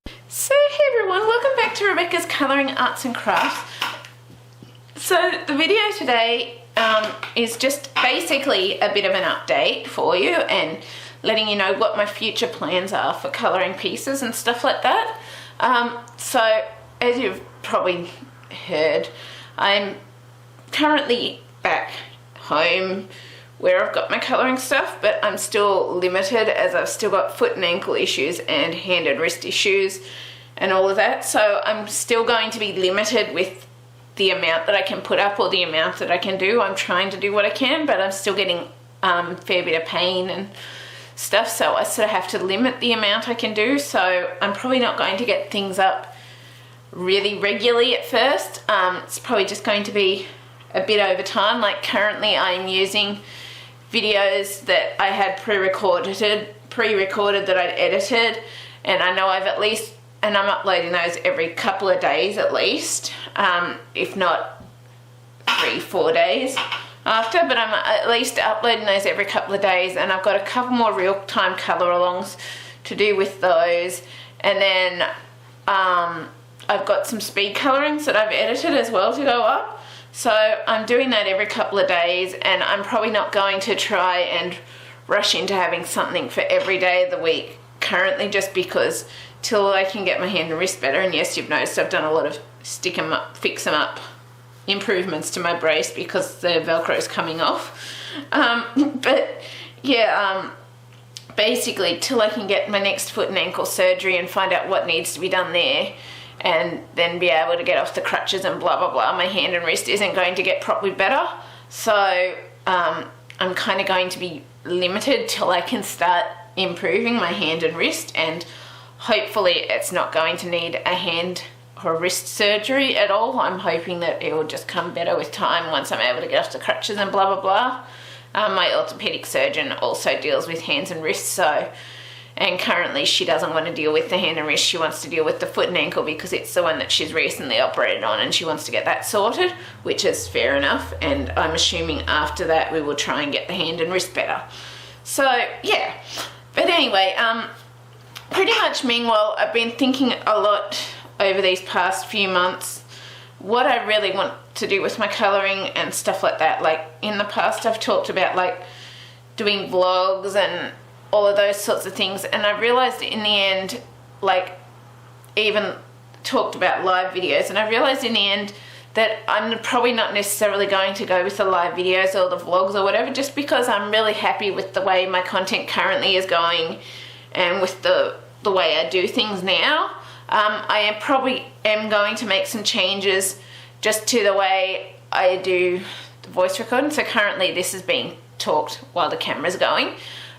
So hey everyone, welcome back to Rebecca's Colouring Arts and Crafts. So the video today is just basically a bit of an update for you and letting you know what my future plans are for colouring pieces and stuff like that. So as you've probably heard, I'm currently back home where I've got my colouring stuff, but I'm still limited as I've still got foot and ankle issues and hand and wrist issues and all of that. So I'm still going to be limited with the amount that I can put up or the amount that I can do. I'm trying to do what I can, but I'm still getting a fair bit of pain and stuff, so I sort of have to limit the amount I can do. So I'm probably not going to get things up really regularly at first. It's probably just going to be a bit over time. Like currently I'm using videos that I had pre-recorded that I'd edited, and I know I'm uploading those every couple of days at least, if not 3-4 days after, but I'm at least uploading those every couple of days, and I've got a couple more real-time colour alongs to do with those, and then I've got some speed colorings that I've edited as well to go up. So I'm doing that every couple of days, and I'm probably not going to try and rush into having something for every day of the week currently, just because till I can get my hand and wrist better. And yes, you've noticed I've done a lot of stick 'em up, fix 'em up improvements to my brace because the Velcro is coming off. But yeah, basically till I can get my next foot and ankle surgery and find out what needs to be done there, and then be able to get off the crutches and blah blah blah, my hand and wrist isn't going to get properly better. So I'm kind of going to be limited till I can start improving my hand and wrist, and hopefully it's not going to need a hand or wrist surgery at all. I'm hoping that it will just come better with time once I'm able to get off the crutches and blah blah blah. My orthopedic surgeon also deals with hands and wrists, and currently she doesn't want to deal with the hand and wrist. She wants to deal with the foot and ankle because it's the one that she's recently operated on, and she wants to get that sorted, which is fair enough. And I'm assuming after that we will try and get the hand and wrist better. So yeah, but anyway, pretty much meanwhile I've been thinking a lot over these past few months what I really want to do with my colouring and stuff like that. Like in the past I've talked about like doing vlogs and all of those sorts of things, and I realized in the end, like even talked about live videos, and I realized in the end that I'm probably not necessarily going to go with the live videos or the vlogs or whatever, just because I'm really happy with the way my content currently is going and with the way I do things now. I probably am going to make some changes just to the way I do the voice recording. So currently this is being talked while the camera's going,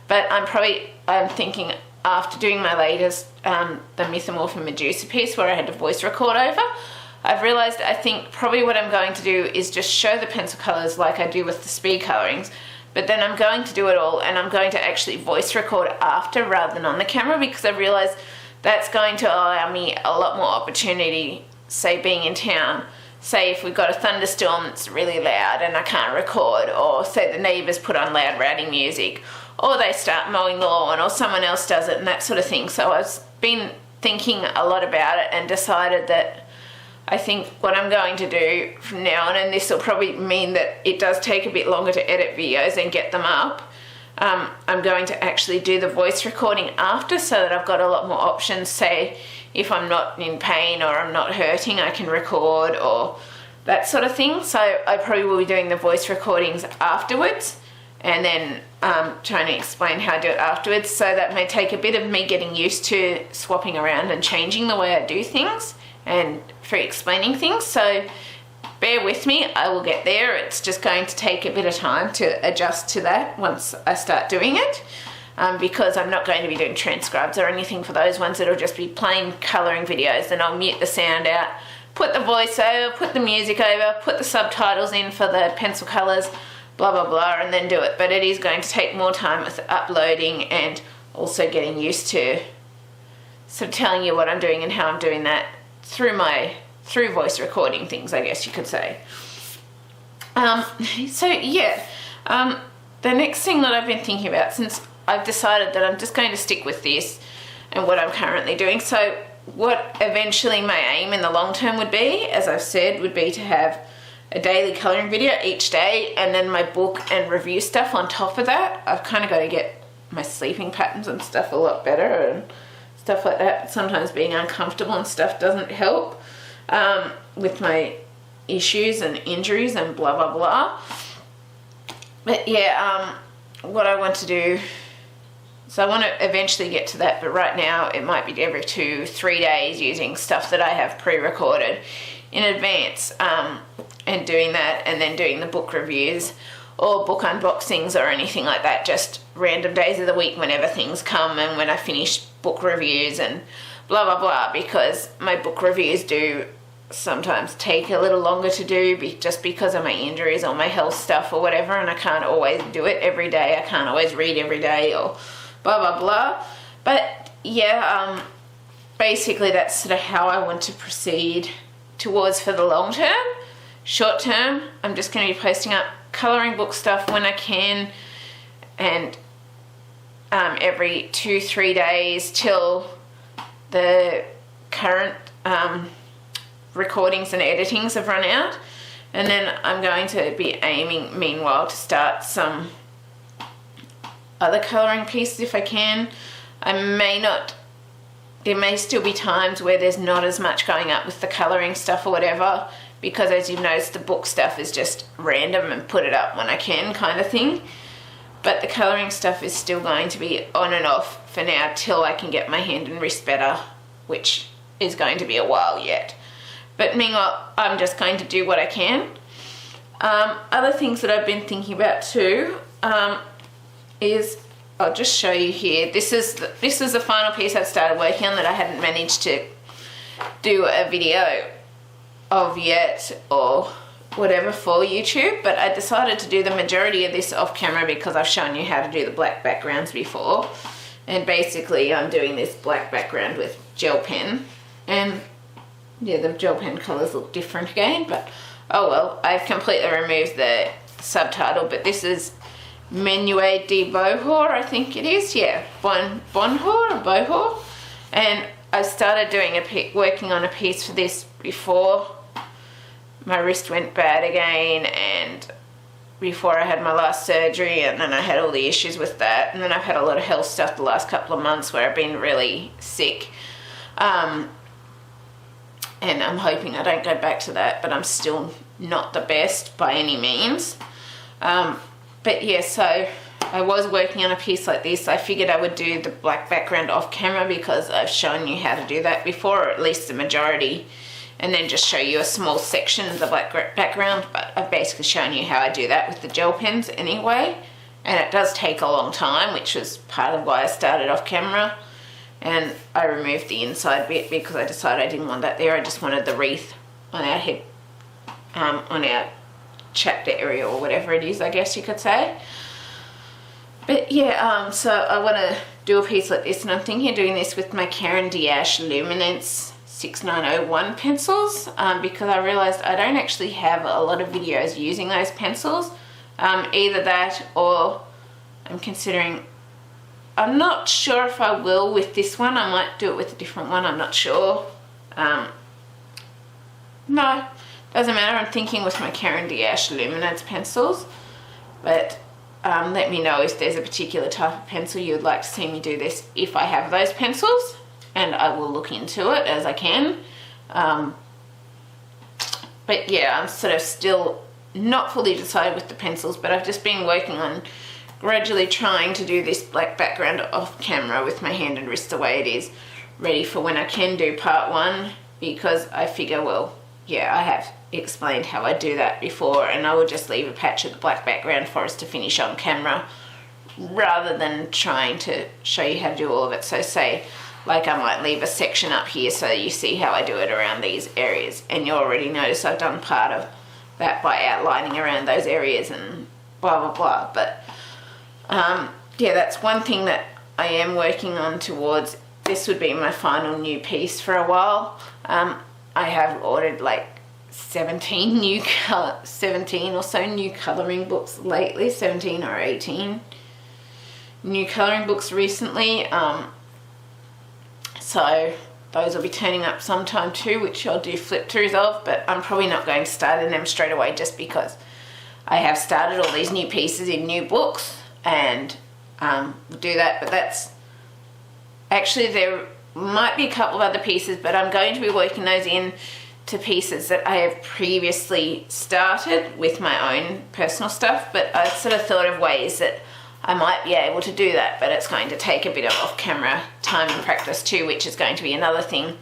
but I'm thinking after doing my latest, the Mythomorph and Medusa piece where I had to voice record over, I've realised I think probably what I'm going to do is just show the pencil colours like I do with the speed colourings, but then I'm going to do it all and I'm going to actually voice record after rather than on the camera, because I realised that's going to allow me a lot more opportunity, say being in town. Say if we've got a thunderstorm that's really loud and I can't record, or say the neighbours put on loud rowdy music, or they start mowing the lawn, or someone else does it and that sort of thing. So I've been thinking a lot about it and decided that I think what I'm going to do from now on, and this will probably mean that it does take a bit longer to edit videos and get them up, I'm going to actually do the voice recording after, so that I've got a lot more options. Say if I'm not in pain or I'm not hurting, I can record or that sort of thing. So I probably will be doing the voice recordings afterwards, and then trying to explain how I do it afterwards. So that may take a bit of me getting used to swapping around and changing the way I do things and for explaining things. So bear with me, I will get there. It's just going to take a bit of time to adjust to that once I start doing it, because I'm not going to be doing transcribes or anything for those ones. It'll just be plain colouring videos, and I'll mute the sound out, put the voice over, put the music over, put the subtitles in for the pencil colours, blah blah blah, and then do it. But it is going to take more time with uploading and also getting used to sort of telling you what I'm doing and how I'm doing that through voice recording things, I guess you could say. So yeah, the next thing that I've been thinking about, since I've decided that I'm just going to stick with this and what I'm currently doing. So what eventually my aim in the long term would be, as I've said, would be to have a daily colouring video each day, and then my book and review stuff on top of that. I've kind of got to get my sleeping patterns and stuff a lot better and stuff like that. Sometimes being uncomfortable and stuff doesn't help with my issues and injuries and blah blah blah. But yeah, what I want to do, so I want to eventually get to that, but right now it might be every 2-3 days using stuff that I have pre-recorded in advance, and doing that, and then doing the book reviews or book unboxings or anything like that, just random days of the week whenever things come and when I finish book reviews and blah blah blah, because my book reviews do sometimes take a little longer to do just because of my injuries or my health stuff or whatever, and I can't always do it every day. I can't always read every day or blah blah blah. But yeah, basically that's sort of how I want to proceed towards for the long term. Short term, I'm just going to be posting up colouring book stuff when I can, and every 2-3 days till the current recordings and editings have run out, and then I'm going to be aiming meanwhile to start some other colouring pieces if I can. There may still be times where there's not as much going up with the colouring stuff or whatever, because as you've noticed, the book stuff is just random and put it up when I can kind of thing. But the colouring stuff is still going to be on and off for now till I can get my hand and wrist better, which is going to be a while yet. But meanwhile, I'm just going to do what I can. Other things that I've been thinking about too is, I'll just show you here. This is the final piece I've started working on that I hadn't managed to do a video of yet or whatever for YouTube, but I decided to do the majority of this off camera because I've shown you how to do the black backgrounds before. And basically I'm doing this black background with gel pen, and yeah, the gel pen colours look different again, but oh well. I've completely removed the subtitle, but this is Menuet de Bohor, I think it is, yeah, Bonhor or Bohor, and I started doing working on a piece for this before my wrist went bad again, and before I had my last surgery, and then I had all the issues with that, and then I've had a lot of health stuff the last couple of months where I've been really sick, and I'm hoping I don't go back to that, but I'm still not the best by any means. But yeah, so I was working on a piece like this. I figured I would do the black background off camera because I've shown you how to do that before, or at least the majority, and then just show you a small section of the black background. But I've basically shown you how I do that with the gel pens anyway, and it does take a long time, which was part of why I started off camera. And I removed the inside bit because I decided I didn't want that there. I just wanted the wreath on our head, on our chapter area or whatever it is, I guess you could say. But yeah, so I want to do a piece like this, and I'm thinking of doing this with my Caran d'Ache Luminance 6901 pencils, because I realised I don't actually have a lot of videos using those pencils. Either that, or I'm considering, I'm not sure if I will with this one. I might do it with a different one, I'm not sure. No, doesn't matter. I'm thinking with my Caran d'Ache Luminance pencils, but let me know if there's a particular type of pencil you would like to see me do this if I have those pencils, and I will look into it as I can. But yeah, I'm sort of still not fully decided with the pencils, but I've just been working on gradually trying to do this black background off camera with my hand and wrist the way it is, ready for when I can do part one, because I figure, well, yeah, I have explained how I do that before, and I will just leave a patch of the black background for us to finish on camera rather than trying to show you how to do all of it. So say, like, I might leave a section up here so you see how I do it around these areas, and you already notice I've done part of that by outlining around those areas and blah blah blah. But yeah, that's one thing that I am working on towards. This would be my final new piece for a while. I have ordered like 17 or so new colouring books lately, 17 or 18 new colouring books recently. So those will be turning up sometime too, which I'll do flip throughs of, but I'm probably not going to start in them straight away just because I have started all these new pieces in new books, and we'll do that. But that's actually, there might be a couple of other pieces, but I'm going to be working those in to pieces that I have previously started with my own personal stuff. But I sort of thought of ways that I might be able to do that, but it's going to take a bit of off-camera time and practice too, which is going to be another thing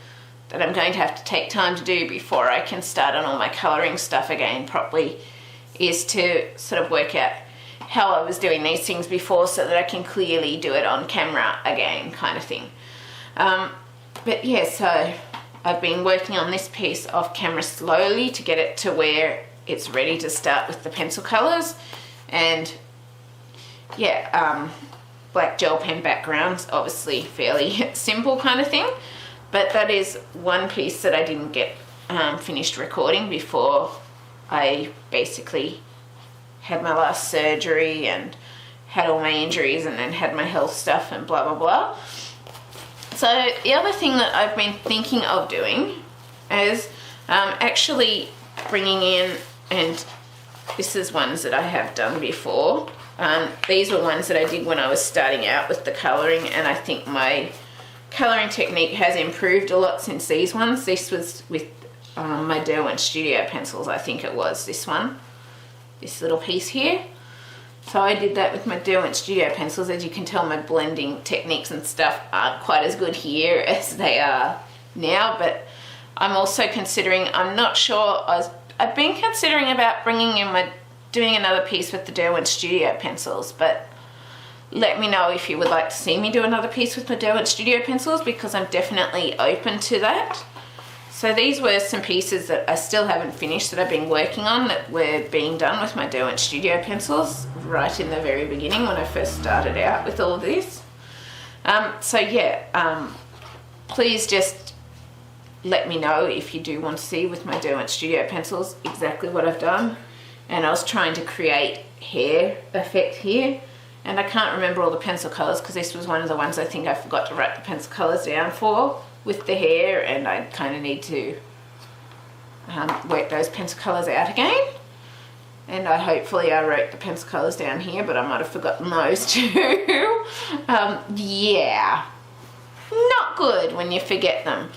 that I'm going to have to take time to do before I can start on all my colouring stuff again properly, is to sort of work out how I was doing these things before so that I can clearly do it on camera again, kind of thing. But yeah, so I've been working on this piece off camera slowly to get it to where it's ready to start with the pencil colours. And yeah, black gel pen backgrounds, obviously fairly simple kind of thing, but that is one piece that I didn't get finished recording before I basically had my last surgery and had all my injuries and then had my health stuff and blah blah blah. So the other thing that I've been thinking of doing is actually bringing in, and this is ones that I have done before. These were ones that I did when I was starting out with the colouring, and I think my colouring technique has improved a lot since these ones. This was with my Derwent Studio pencils, I think it was this one, this little piece here. So I did that with my Derwent Studio pencils. As you can tell, my blending techniques and stuff aren't quite as good here as they are now, but I'm also considering, I'm not sure, I've been considering about bringing in doing another piece with the Derwent Studio pencils, but let me know if you would like to see me do another piece with my Derwent Studio pencils, because I'm definitely open to that. So these were some pieces that I still haven't finished that I've been working on that were being done with my Derwent Studio pencils right in the very beginning when I first started out with all of this. So yeah, please just let me know if you do want to see with my Derwent Studio pencils exactly what I've done. And I was trying to create hair effect here, and I can't remember all the pencil colours because this was one of the ones I think I forgot to write the pencil colours down for with the hair, and I kind of need to work those pencil colours out again. And hopefully I wrote the pencil colours down here, but I might have forgotten those too. Yeah, not good when you forget them.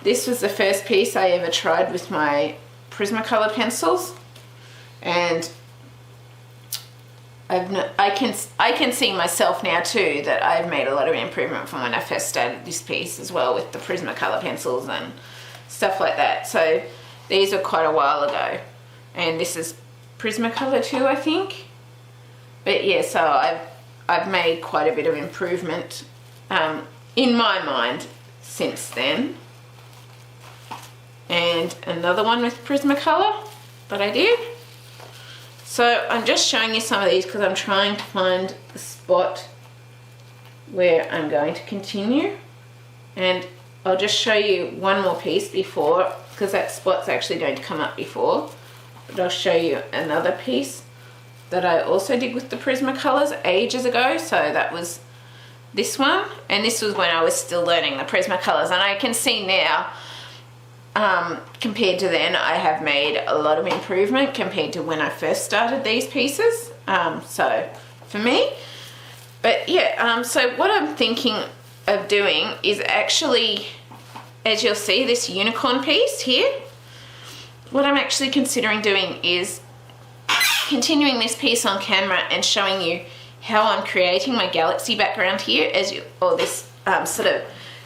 This was the first piece I ever tried with my Prismacolor pencils, and I can see myself now too that I've made a lot of improvement from when I first started this piece as well with the Prismacolor pencils and stuff like that. So these are quite a while ago, and this is Prismacolor too, I think. But yeah, so I've made quite a bit of improvement in my mind since then. And another one with Prismacolor that I did. So I'm just showing you some of these because I'm trying to find the spot where I'm going to continue, and I'll just show you one more piece before, because that spot's actually going to come up before, but I'll show you another piece that I also did with the Prismacolors ages ago. So that was this one, and this was when I was still learning the Prismacolors, and I can see now compared to then, I have made a lot of improvement compared to when I first started these pieces. So for me, but yeah, so what I'm thinking of doing is actually, as you'll see, this unicorn piece here, what I'm actually considering doing is continuing this piece on camera and showing you how I'm creating my galaxy background here, or this sort of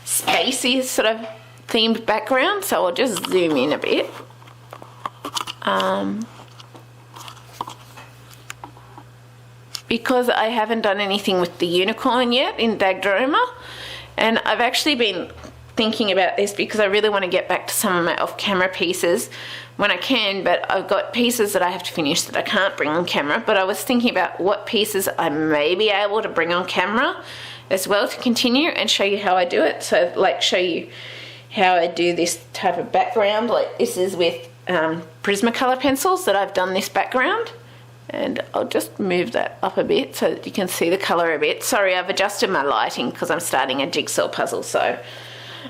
spacey sort of themed background. So I'll just zoom in a bit. Because I haven't done anything with the unicorn yet in Dagdroma, and I've actually been thinking about this because I really want to get back to some of my off-camera pieces when I can, but I've got pieces that I have to finish that I can't bring on camera. But I was thinking about what pieces I may be able to bring on camera as well to continue and show you how I do it. So like show you how I do this type of background. Like this is with Prismacolor pencils that I've done this background, and I'll just move that up a bit so that you can see the colour a bit. Sorry, I've adjusted my lighting because I'm starting a jigsaw puzzle, so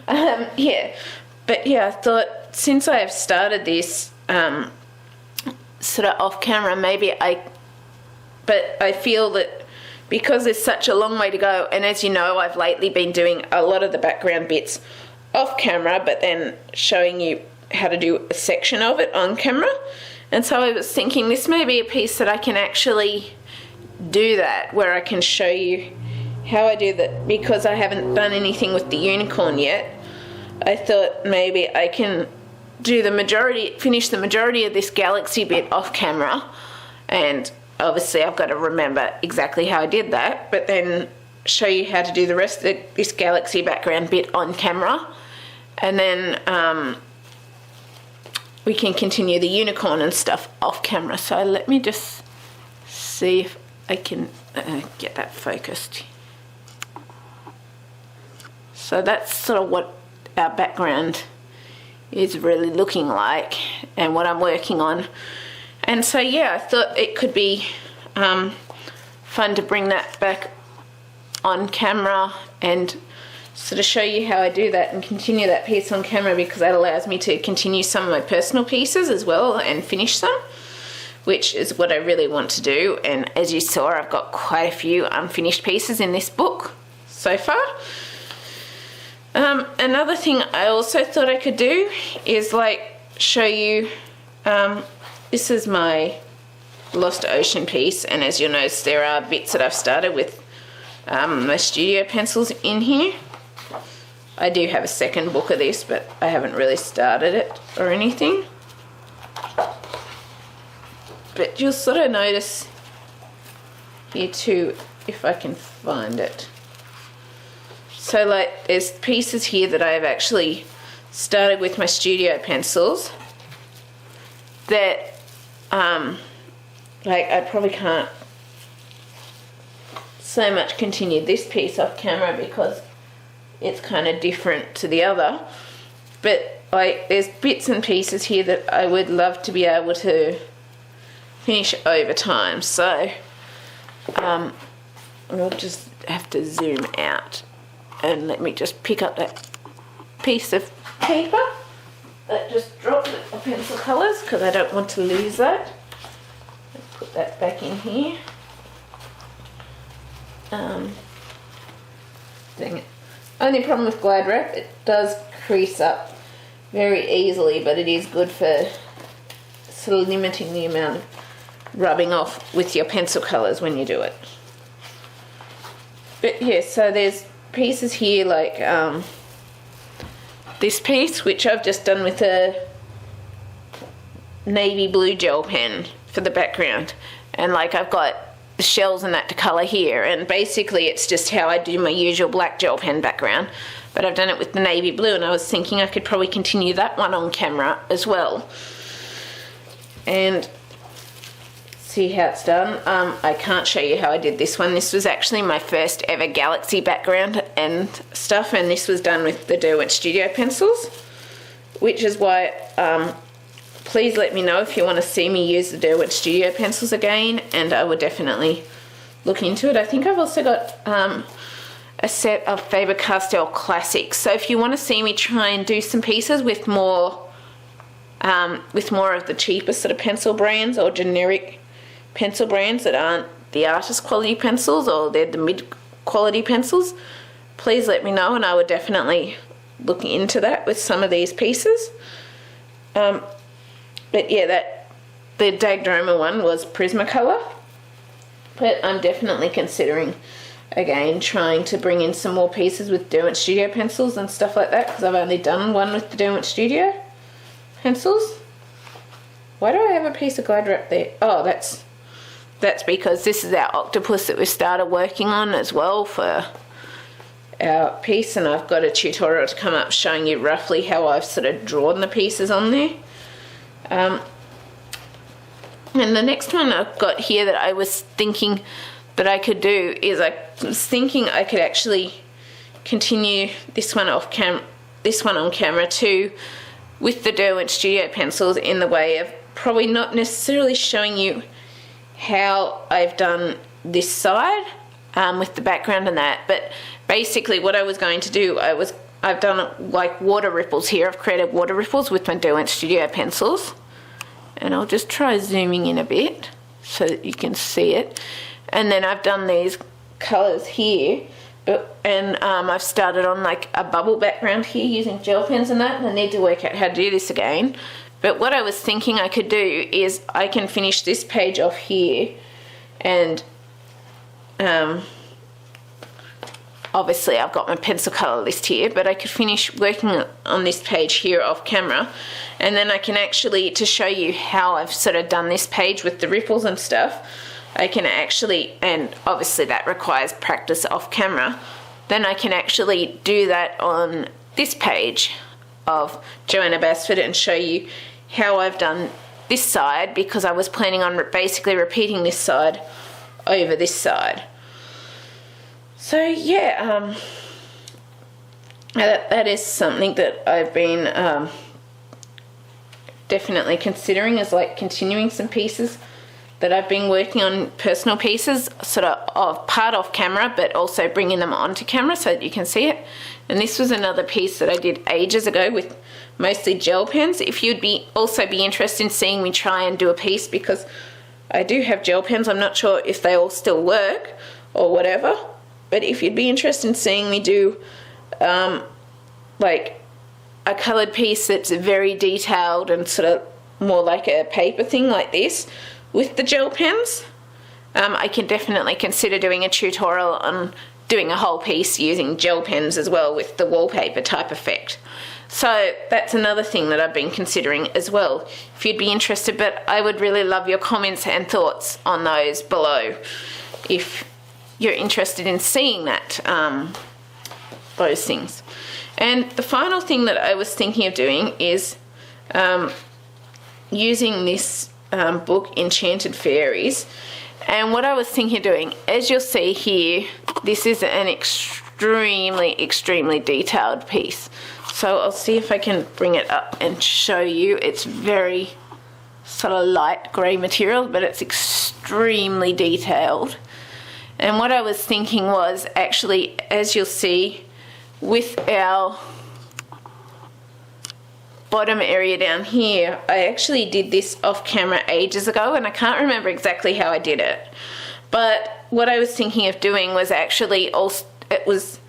Yeah, but yeah, I thought since I have started this sort of off camera, but I feel that because there's such a long way to go, and as you know, I've lately been doing a lot of the background bits off camera, but then showing you how to do a section of it on camera. And so I was thinking this may be a piece that I can actually do that, where I can show you how I do that, because I haven't done anything with the unicorn yet. I thought maybe I can do finish the majority of this galaxy bit off camera, and obviously I've got to remember exactly how I did that, but then show you how to do the rest of this galaxy background bit on camera, and then we can continue the unicorn and stuff off camera. So let me just see if I can get that focused. So that's sort of what our background is really looking like and what I'm working on. And so yeah, I thought it could be fun to bring that back on camera and sort of show you how I do that and continue that piece on camera, because that allows me to continue some of my personal pieces as well and finish them, which is what I really want to do. And as you saw, I've got quite a few unfinished pieces in this book so far. Another thing I also thought I could do is show you, this is my Lost Ocean piece, and as you'll notice there are bits that I've started with my studio pencils in here. I do have a second book of this, but I haven't really started it or anything. But you'll sort of notice here too, if I can find it. So there's pieces here that I've actually started with my studio pencils that I probably can't so much continue this piece off camera because it's kind of different to the other, but there's bits and pieces here that I would love to be able to finish over time. So I'll just have to zoom out and let me just pick up that piece of paper that just dropped with my pencil colours, because I don't want to lose that. Let's put that back in here. Dang it. Only problem with glad wrap, it does crease up very easily, but it is good for sort of limiting the amount of rubbing off with your pencil colours when you do it. But yeah, so there's pieces here like this piece, which I've just done with a navy blue gel pen for the background, and I've got the shells and that to colour here, and basically it's just how I do my usual black gel pen background, but I've done it with the navy blue, and I was thinking I could probably continue that one on camera as well and see how it's done. I can't show you how I did this one. This was actually my first ever galaxy background and stuff, and this was done with the Derwent Studio pencils, which is why please let me know if you want to see me use the Derwent Studio pencils again, and I will definitely look into it. I think I've also got a set of Faber-Castell Classics, so if you want to see me try and do some pieces with more of the cheaper sort of pencil brands or generic pencil brands that aren't the artist quality pencils, or they're the mid quality pencils, please let me know and I would definitely look into that with some of these pieces. But yeah, the Dagdroma one was Prismacolor, but I'm definitely considering again trying to bring in some more pieces with Derwent Studio pencils and stuff like that, because I've only done one with the Derwent Studio pencils. Why do I have a piece of glad wrap there? Oh, that's because this is our octopus that we started working on as well for our piece, and I've got a tutorial to come up showing you roughly how I've sort of drawn the pieces on there. And the next one I've got here that I was thinking that I could do is I was thinking I could actually continue this one on camera too with the Derwent Studio pencils, in the way of probably not necessarily showing you how I've done this side with the background and that, but basically what I was going to do, I was I've done like water ripples here. I've created water ripples with my Derwent Studio pencils. And I'll just try zooming in a bit so that you can see it. And then I've done these colours here. And I've started on like a bubble background here using gel pens and that. And I need to work out how to do this again. But what I was thinking I could do is I can finish this page off here. And obviously I've got my pencil colour list here, but I could finish working on this page here off camera, and then I can actually, to show you how I've sort of done this page with the ripples and stuff, I can actually, and obviously that requires practice off camera, then I can actually do that on this page of Joanna Basford and show you how I've done this side, because I was planning on basically repeating this side over this side. So yeah, that is something that I've been definitely considering, as like continuing some pieces that I've been working on, personal pieces, sort of part off camera, but also bringing them onto camera so that you can see it. And this was another piece that I did ages ago with mostly gel pens. If you'd also be interested in seeing me try and do a piece, because I do have gel pens, I'm not sure if they all still work or whatever. But if you'd be interested in seeing me do like a coloured piece that's very detailed and sort of more like a paper thing like this with the gel pens, I can definitely consider doing a tutorial on doing a whole piece using gel pens as well with the wallpaper type effect. So that's another thing that I've been considering as well, if you'd be interested. But I would really love your comments and thoughts on those below if you're interested in seeing that, those things. And the final thing that I was thinking of doing is using this book, Enchanted Fairies. And what I was thinking of doing, as you'll see here, this is an extremely detailed piece. So I'll see if I can bring it up and show you. It's very sort of light grey material, but it's extremely detailed. And what I was thinking was, actually, as you'll see, with our bottom area down here, I actually did this off camera ages ago, and I can't remember exactly how I did it. But what I was thinking of doing was actually, it was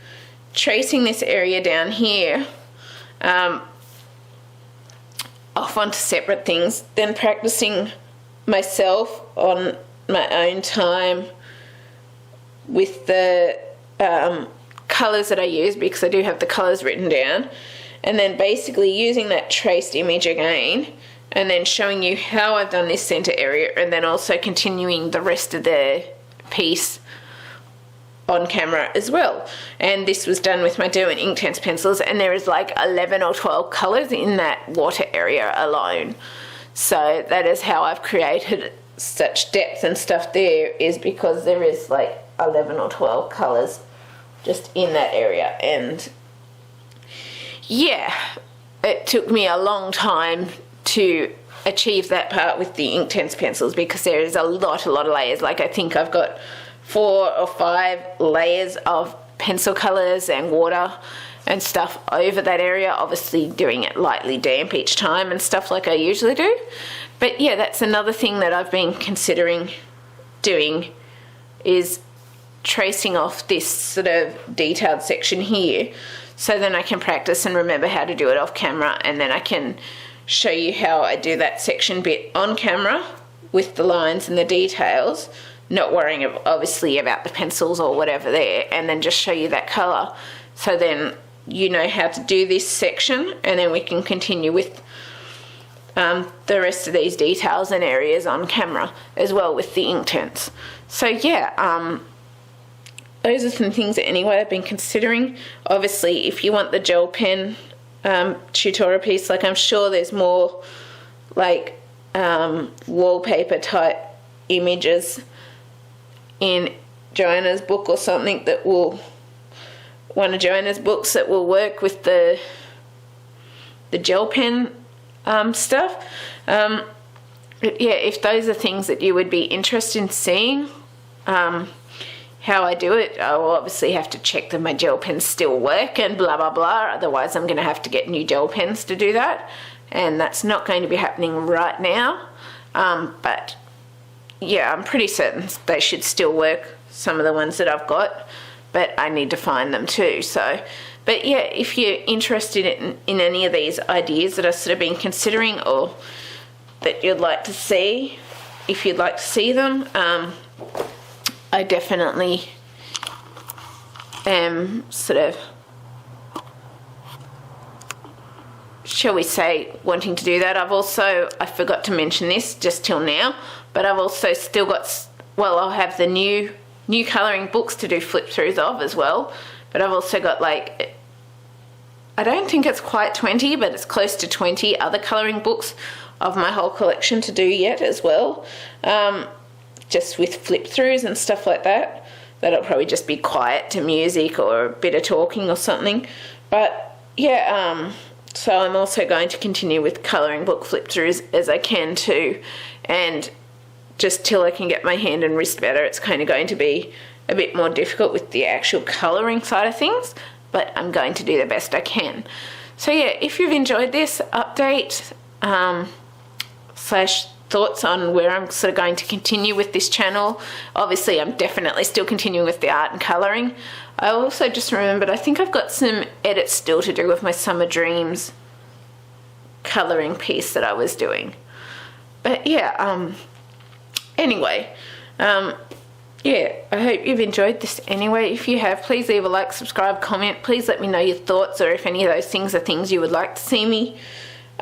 tracing this area down here off onto separate things, then practicing myself on my own time with the colours that I use, because I do have the colours written down, and then basically using that traced image again and then showing you how I've done this centre area, and then also continuing the rest of the piece on camera as well. And this was done with my Derwent Inktense pencils, and there is like 11 or 12 colours in that water area alone. So that is how I've created such depth and stuff there, is because there is like 11 or 12 colours just in that area. And yeah, it took me a long time to achieve that part with the Inktense pencils, because there is a lot of layers. Like, I think I've got 4 or 5 layers of pencil colours and water and stuff over that area, obviously doing it lightly damp each time and stuff like I usually do. But yeah, that's another thing that I've been considering doing, is tracing off this sort of detailed section here, so then I can practice and remember how to do it off camera, and then I can show you how I do that section bit on camera with the lines and the details, not worrying obviously about the pencils or whatever there, and then just show you that colour, so then you know how to do this section, and then we can continue with the rest of these details and areas on camera as well with the Inktense. So yeah, those are some things that anyway I've been considering. Obviously, if you want the gel pen tutorial piece, like, I'm sure there's more like wallpaper type images in Joanna's book or something that will, one of Joanna's books that will work with the gel pen stuff. But yeah, if those are things that you would be interested in seeing, how I do it. I will obviously have to check that my gel pens still work and blah blah blah, otherwise I'm going to have to get new gel pens to do that, and that's not going to be happening right now. But yeah, I'm pretty certain they should still work, some of the ones that I've got, but I need to find them too. So, but yeah, if you're interested in any of these ideas that I've sort of been considering, or that you'd like to see, if you'd like to see them, I definitely am sort of, shall we say, wanting to do that. I forgot to mention this just till now, but I've also still got, well, I'll have the new colouring books to do flip throughs of as well, but I've also got, like, I don't think it's quite 20, but it's close to 20 other colouring books of my whole collection to do yet as well, just with flip throughs and stuff like that. That'll probably just be quiet to music or a bit of talking or something. But yeah, so I'm also going to continue with colouring book flip throughs as I can too, and just till I can get my hand and wrist better, it's kind of going to be a bit more difficult with the actual colouring side of things, but I'm going to do the best I can. So yeah, if you've enjoyed this update slash thoughts on where I'm sort of going to continue with this channel, obviously I'm definitely still continuing with the art and colouring. I also just remembered, I think I've got some edits still to do with my Summer Dreams colouring piece that I was doing. But yeah, anyway, yeah, I hope you've enjoyed this anyway. If you have, please leave a like, subscribe, comment. Please let me know your thoughts, or if any of those things are things you would like to see me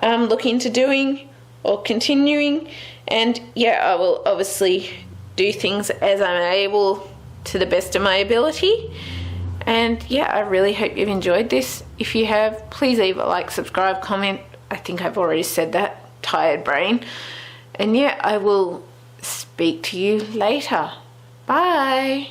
look into doing or continuing. And yeah, I will obviously do things as I'm able to the best of my ability. And yeah, I really hope you've enjoyed this. If you have, please leave a like, subscribe, comment. I think I've already said that, tired brain. And yeah, I will speak to you later. Bye.